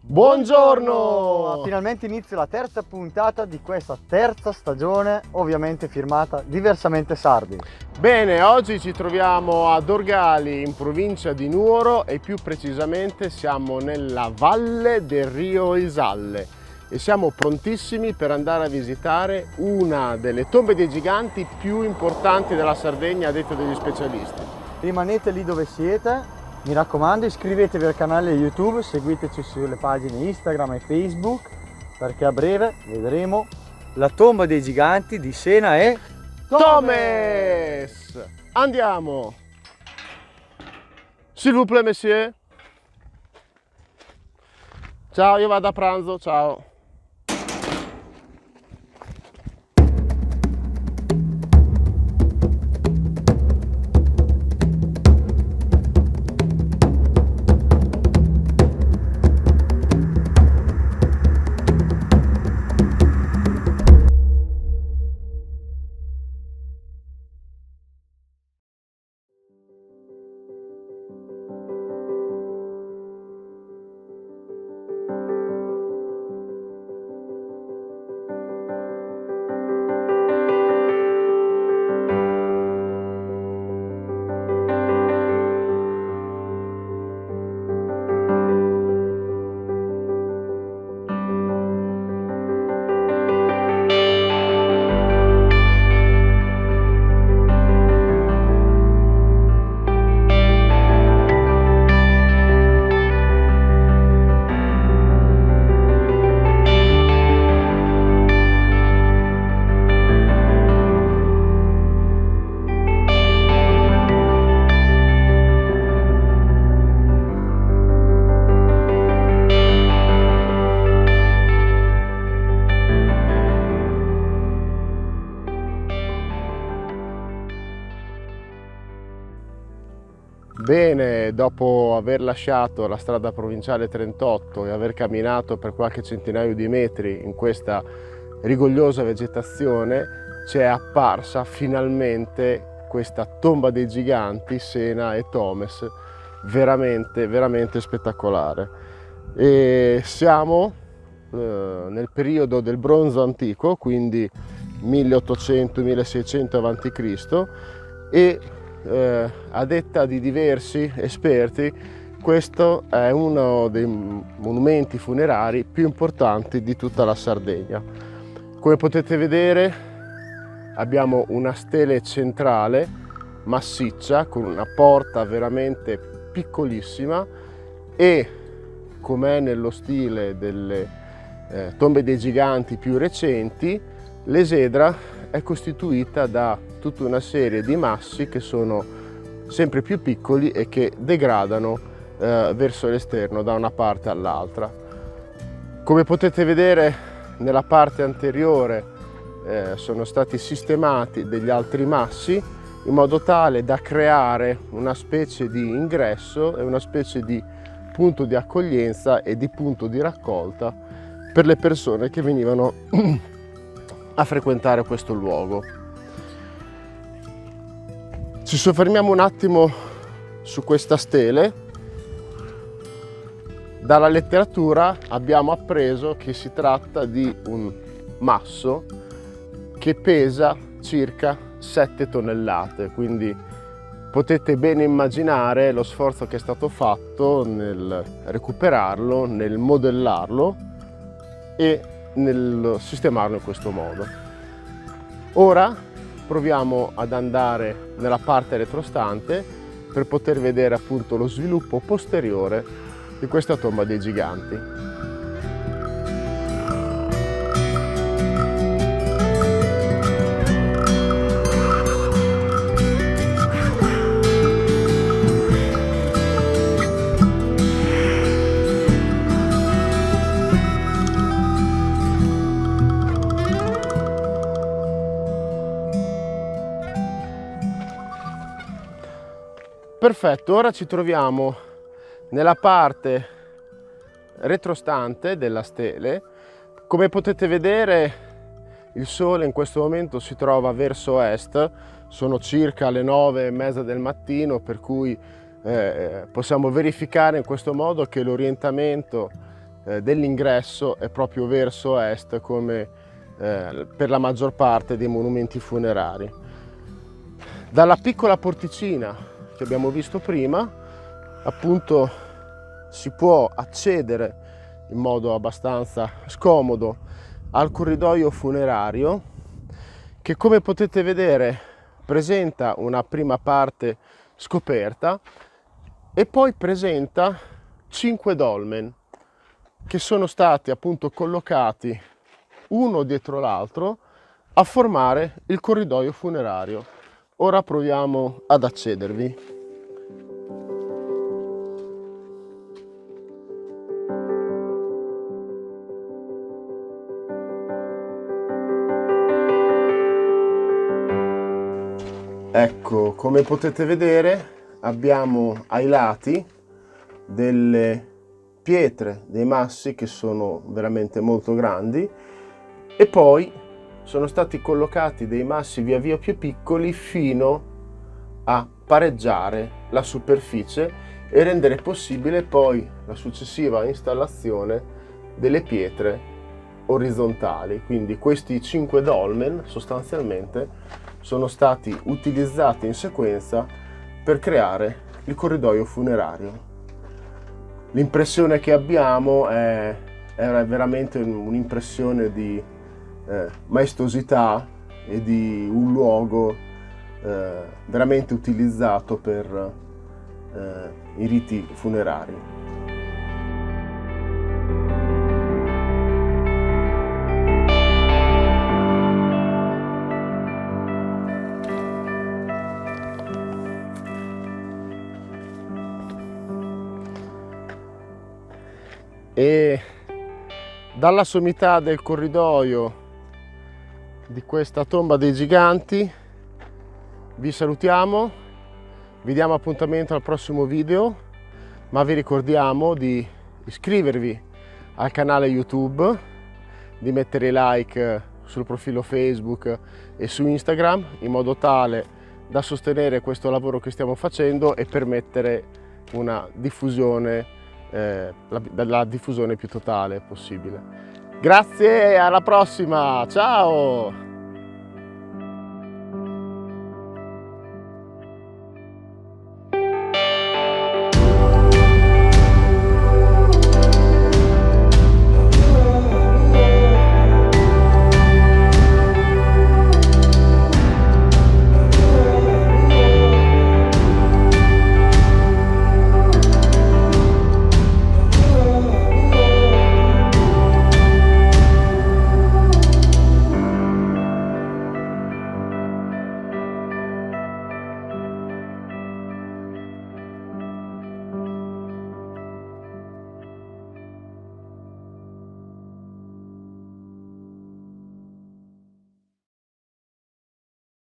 Buongiorno! Finalmente inizia la terza puntata di questa terza stagione, ovviamente firmata Diversamente Sardi. Bene, oggi ci troviamo ad Orgali in provincia di Nuoro e più precisamente siamo nella valle del Rio Isalle e siamo prontissimi per andare a visitare una delle tombe dei giganti più importanti della Sardegna a detto degli specialisti. Rimanete lì dove siete, mi raccomando, iscrivetevi al canale YouTube, seguiteci sulle pagine Instagram e Facebook, perché a breve vedremo la tomba dei giganti di Sena e Thomas! Andiamo! S'il vous plaît, monsieur. Ciao, io vado a pranzo, ciao. Bene, dopo aver lasciato la strada provinciale 38 e aver camminato per qualche centinaio di metri in questa rigogliosa vegetazione, ci è apparsa finalmente questa tomba dei giganti, Sena e Thomas, veramente spettacolare. E siamo nel periodo del bronzo antico, quindi 1800-1600 a.C. e a detta di diversi esperti questo è uno dei monumenti funerari più importanti di tutta la Sardegna. Come potete vedere abbiamo una stele centrale massiccia con una porta veramente piccolissima e, com'è nello stile delle tombe dei giganti più recenti, l'esedra è costituita da tutta una serie di massi che sono sempre più piccoli e che degradano verso l'esterno da una parte all'altra. Come potete vedere nella parte anteriore sono stati sistemati degli altri massi in modo tale da creare una specie di ingresso e una specie di punto di accoglienza e di punto di raccolta per le persone che venivano a frequentare questo luogo. Ci soffermiamo un attimo su questa stele. Dalla letteratura abbiamo appreso che si tratta di un masso che pesa circa 7 tonnellate, quindi potete bene immaginare lo sforzo che è stato fatto nel recuperarlo, nel modellarlo e nel sistemarlo in questo modo. Ora proviamo ad andare nella parte retrostante per poter vedere appunto lo sviluppo posteriore di questa tomba dei giganti. Perfetto, ora ci troviamo nella parte retrostante della stele. Come potete vedere il sole in questo momento si trova verso est, sono circa le 9:30 del mattino, per cui possiamo verificare in questo modo che l'orientamento dell'ingresso è proprio verso est, come per la maggior parte dei monumenti funerari. Dalla piccola porticina che abbiamo visto prima, appunto, si può accedere in modo abbastanza scomodo al corridoio funerario, che, come potete vedere, presenta una prima parte scoperta e poi presenta 5 dolmen che sono stati appunto collocati uno dietro l'altro a formare il corridoio funerario. Ora proviamo ad accedervi. Ecco, come potete vedere, abbiamo ai lati delle pietre, dei massi che sono veramente molto grandi, e poi sono stati collocati dei massi via via più piccoli fino a pareggiare la superficie e rendere possibile poi la successiva installazione delle pietre orizzontali. Quindi questi 5 dolmen sostanzialmente sono stati utilizzati in sequenza per creare il corridoio funerario. L'impressione che abbiamo è veramente un'impressione di maestosità e di un luogo veramente utilizzato per i riti funerari. E dalla sommità del corridoio di questa tomba dei giganti vi salutiamo, vi diamo appuntamento al prossimo video, ma vi ricordiamo di iscrivervi al canale YouTube, di mettere like sul profilo Facebook e su Instagram, in modo tale da sostenere questo lavoro che stiamo facendo e permettere una diffusione, la diffusione più totale possibile. Grazie e alla prossima, ciao!